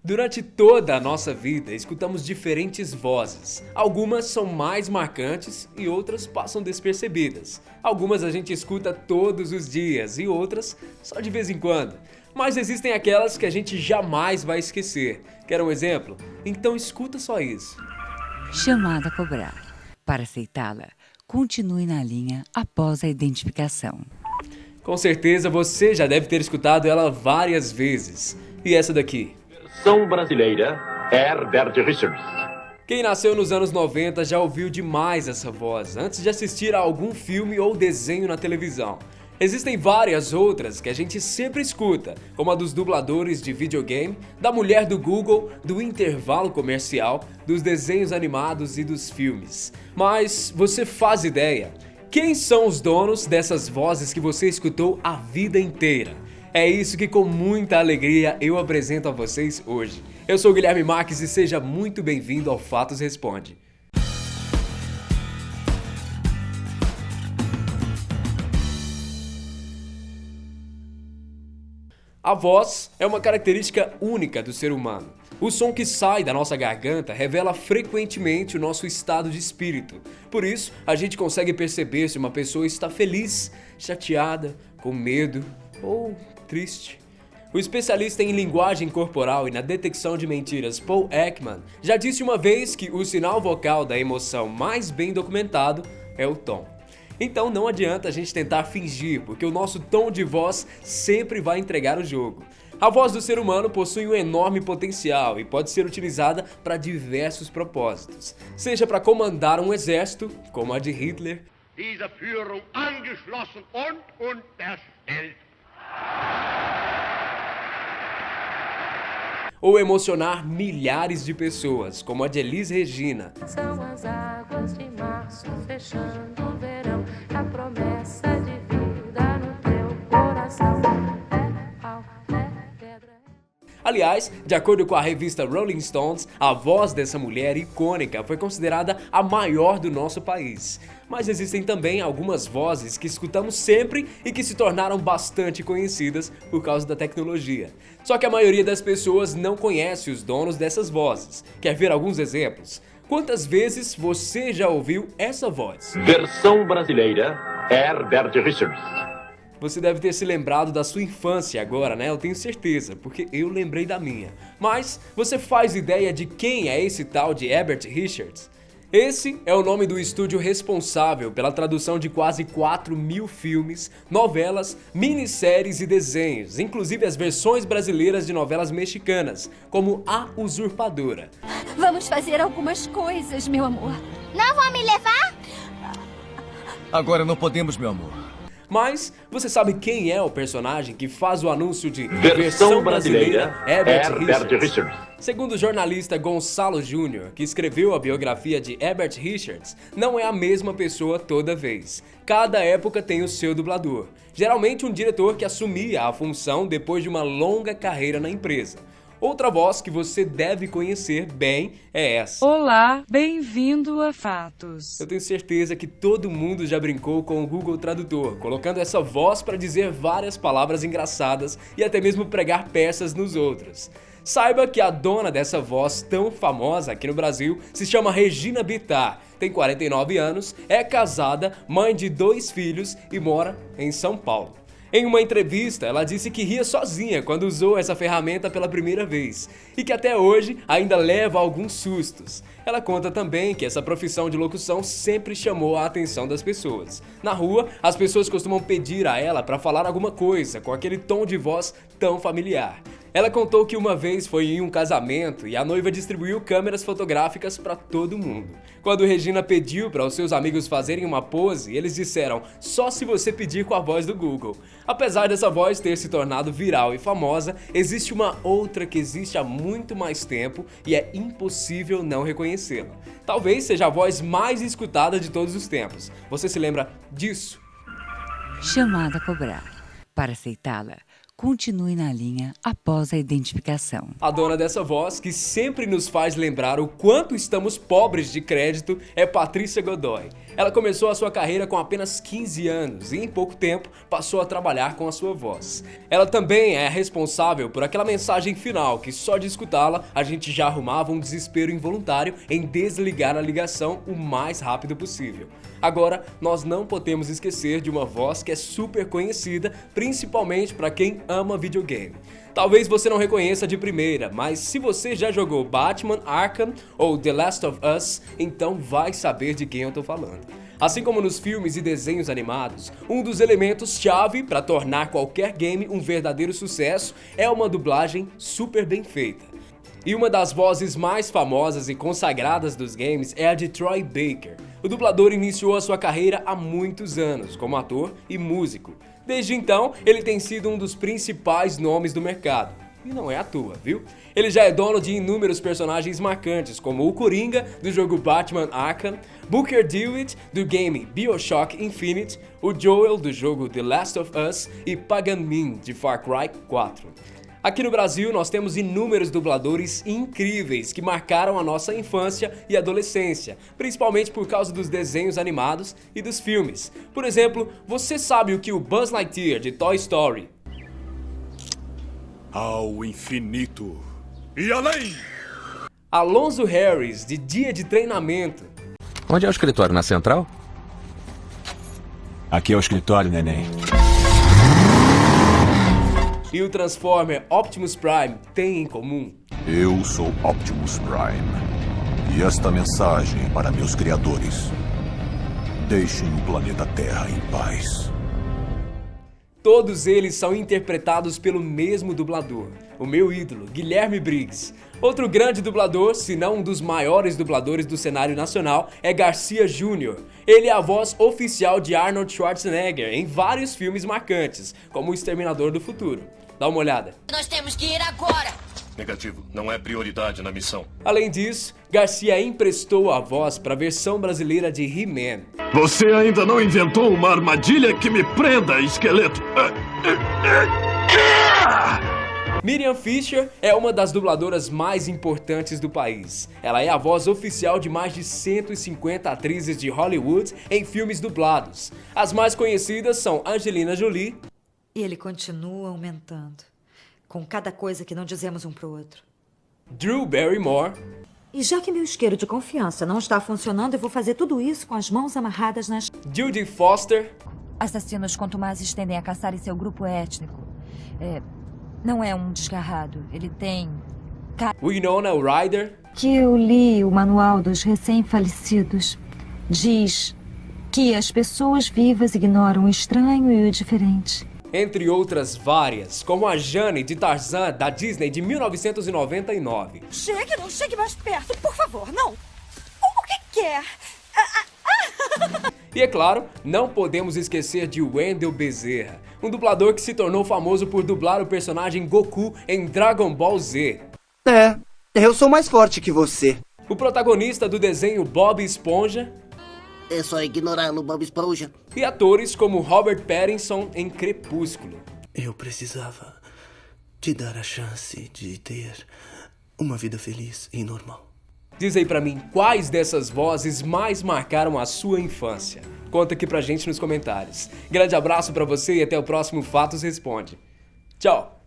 Durante toda a nossa vida, escutamos diferentes vozes. Algumas são mais marcantes e outras passam despercebidas. Algumas a gente escuta todos os dias e outras só de vez em quando. Mas existem aquelas que a gente jamais vai esquecer. Quer um exemplo? Então escuta só isso. Chamada a cobrar. Para aceitá-la, continue na linha após a identificação. Com certeza você já deve ter escutado ela várias vezes. E essa daqui? Versão brasileira, Herbert Richards. Quem nasceu nos anos 90 já ouviu demais essa voz antes de assistir a algum filme ou desenho na televisão. Existem várias outras que a gente sempre escuta, como a dos dubladores de videogame, da mulher do Google, do intervalo comercial, dos desenhos animados e dos filmes. Mas você faz ideia? Quem são os donos dessas vozes que você escutou a vida inteira? É isso que com muita alegria eu apresento a vocês hoje. Eu sou o Guilherme Marques e seja muito bem-vindo ao Fatos Responde. A voz é uma característica única do ser humano. O som que sai da nossa garganta revela frequentemente o nosso estado de espírito. Por isso, a gente consegue perceber se uma pessoa está feliz, chateada, com medo ou triste. O especialista em linguagem corporal e na detecção de mentiras Paul Ekman já disse uma vez que o sinal vocal da emoção mais bem documentado é o tom. Então não adianta a gente tentar fingir, porque o nosso tom de voz sempre vai entregar o jogo. A voz do ser humano possui um enorme potencial e pode ser utilizada para diversos propósitos. Seja para comandar um exército, como a de Hitler, Diese Führung angeschlossen und erstellt. ou emocionar milhares de pessoas, como a de Elis Regina. São as águas de março fechando o verão, a promessa de vida no teu coração. É pau, é pedra. Aliás, de acordo com a revista Rolling Stones, a voz dessa mulher icônica foi considerada a maior do nosso país. Mas existem também algumas vozes que escutamos sempre e que se tornaram bastante conhecidas por causa da tecnologia. Só que a maioria das pessoas não conhece os donos dessas vozes. Quer ver alguns exemplos? Quantas vezes você já ouviu essa voz? Versão brasileira, Herbert Richards. Você deve ter se lembrado da sua infância agora, né? Eu tenho certeza, porque eu lembrei da minha. Mas você faz ideia de quem é esse tal de Herbert Richards? Esse é o nome do estúdio responsável pela tradução de quase 4.000 filmes, novelas, minisséries e desenhos, inclusive as versões brasileiras de novelas mexicanas, como A Usurpadora. Vamos fazer algumas coisas, meu amor. Não vão me levar? Agora não podemos, meu amor. Mas você sabe quem é o personagem que faz o anúncio de Versão brasileira, Herbert Herbert Richards? Richards. Segundo o jornalista Gonçalo Júnior, que escreveu a biografia de Herbert Richards, não é a mesma pessoa toda vez. Cada época tem o seu dublador, geralmente um diretor que assumia a função depois de uma longa carreira na empresa. Outra voz que você deve conhecer bem é essa. Olá, bem-vindo a Fatos. Eu tenho certeza que todo mundo já brincou com o Google Tradutor, colocando essa voz para dizer várias palavras engraçadas e até mesmo pregar peças nos outros. Saiba que a dona dessa voz tão famosa aqui no Brasil se chama Regina Bittar, tem 49 anos, é casada, mãe de 2 filhos e mora em São Paulo. Em uma entrevista, ela disse que ria sozinha quando usou essa ferramenta pela primeira vez e que até hoje ainda leva alguns sustos. Ela conta também que essa profissão de locução sempre chamou a atenção das pessoas. Na rua, as pessoas costumam pedir a ela para falar alguma coisa com aquele tom de voz tão familiar. Ela contou que uma vez foi em um casamento e a noiva distribuiu câmeras fotográficas para todo mundo. Quando Regina pediu para os seus amigos fazerem uma pose, eles disseram só se você pedir com a voz do Google. Apesar dessa voz ter se tornado viral e famosa, existe uma outra que existe há muito mais tempo e é impossível não reconhecê-la. Talvez seja a voz mais escutada de todos os tempos. Você se lembra disso? Chamada a cobrar. Para aceitá-la, continue na linha após a identificação. A dona dessa voz, que sempre nos faz lembrar o quanto estamos pobres de crédito, é Patrícia Godoy. Ela começou a sua carreira com apenas 15 anos e em pouco tempo passou a trabalhar com a sua voz. Ela também é responsável por aquela mensagem final que só de escutá-la a gente já arrumava um desespero involuntário em desligar a ligação o mais rápido possível. Agora, nós não podemos esquecer de uma voz que é super conhecida, principalmente para quem ama videogame. Talvez você não reconheça de primeira, mas se você já jogou Batman Arkham ou The Last of Us, então vai saber de quem eu tô falando. Assim como nos filmes e desenhos animados, um dos elementos-chave para tornar qualquer game um verdadeiro sucesso é uma dublagem super bem feita. E uma das vozes mais famosas e consagradas dos games é a de Troy Baker. O dublador iniciou a sua carreira há muitos anos como ator e músico. Desde então, ele tem sido um dos principais nomes do mercado. E não é à toa, viu? Ele já é dono de inúmeros personagens marcantes, como o Coringa, do jogo Batman Arkham, Booker DeWitt, do game BioShock Infinite, o Joel, do jogo The Last of Us e Pagan Min, de Far Cry 4. Aqui no Brasil, nós temos inúmeros dubladores incríveis que marcaram a nossa infância e adolescência, principalmente por causa dos desenhos animados e dos filmes. Por exemplo, você sabe o que o Buzz Lightyear de Toy Story ao infinito e além. Alonzo Harris de Dia de Treinamento. Onde é o escritório? Na Central? Aqui é o escritório, neném. E o Transformer Optimus Prime têm em comum? Eu sou Optimus Prime. E esta mensagem é para meus criadores. Deixem o planeta Terra em paz. Todos eles são interpretados pelo mesmo dublador, o meu ídolo, Guilherme Briggs. Outro grande dublador, se não um dos maiores dubladores do cenário nacional, é Garcia Júnior. Ele é a voz oficial de Arnold Schwarzenegger em vários filmes marcantes, como O Exterminador do Futuro. Dá uma olhada. Nós temos que ir agora! Negativo, não é prioridade na missão. Além disso, Garcia emprestou a voz para a versão brasileira de He-Man. Você ainda não inventou uma armadilha que me prenda, esqueleto? Miriam Fisher é uma das dubladoras mais importantes do país. Ela é a voz oficial de mais de 150 atrizes de Hollywood em filmes dublados. As mais conhecidas são Angelina Jolie. E ele continua aumentando, com cada coisa que não dizemos um pro outro. Drew Barrymore. E já que meu isqueiro de confiança não está funcionando, eu vou fazer tudo isso com as mãos amarradas nas... Jodie Foster. Assassinos contumazes tendem a caçar em seu grupo étnico. Não é um desgarrado, ele tem... Winona Ryder. Que eu li o manual dos recém-falecidos. Diz que as pessoas vivas ignoram o estranho e o diferente. Entre outras várias, como a Jane de Tarzan, da Disney, de 1999. Chegue, não chegue mais perto, por favor, não. O que quer? E é claro, não podemos esquecer de Wendell Bezerra, um dublador que se tornou famoso por dublar o personagem Goku em Dragon Ball Z. Eu sou mais forte que você. O protagonista do desenho Bob Esponja. É só ignorá-lo, Bob Esponja. E atores como Robert Pattinson em Crepúsculo. Eu precisava te dar a chance de ter uma vida feliz e normal. Diz aí pra mim, quais dessas vozes mais marcaram a sua infância? Conta aqui pra gente nos comentários. Grande abraço pra você e até o próximo Fatos Responde. Tchau!